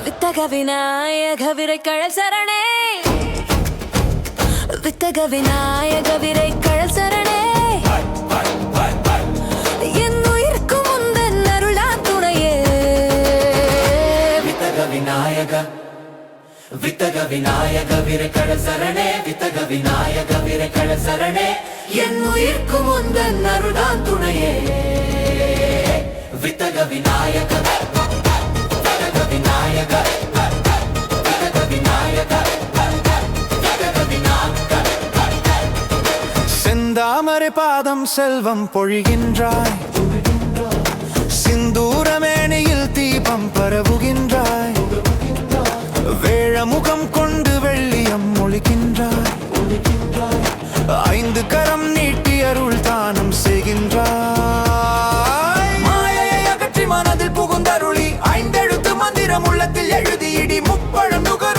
வித்தக விநாயக விரைக்கழல் சரணே, வித்தக விநாயக விரைக்கழல் சரணே, என் உயிர்க்கும் முந்தன் அருளான் துணையே. வித்தக விநாயக, வித்தக விநாயக விரைக்கழல் சரணே, வித்தக விநாயக விரைக்கழல் சரணே, என் உயிர்க்கும் முந்தன் அருளான் துணையே. வித்தக விநாயக, வித்தக விநாயக, வித்தக விநாயக, வித்தக விநாயக. செந்தாமரை பாதம் செல்வம் பொழிகின்றாய், சிந்தூரமேனியில் தீபம் பரவுகின்றாய், வேழமுகம் கொண்டு வெள்ளியம் ஒளிக்கின்றாய், ஐந்து கரம் நீட்டி அருள் தானம் செய்கின்றாய். மாயையை அகற்றி மனதில் புகுந்தருளி ஐந்தெழுத்து மந்திரம் உள்ளத்தில் எழுதி இடி முப்பழம் நுகரும்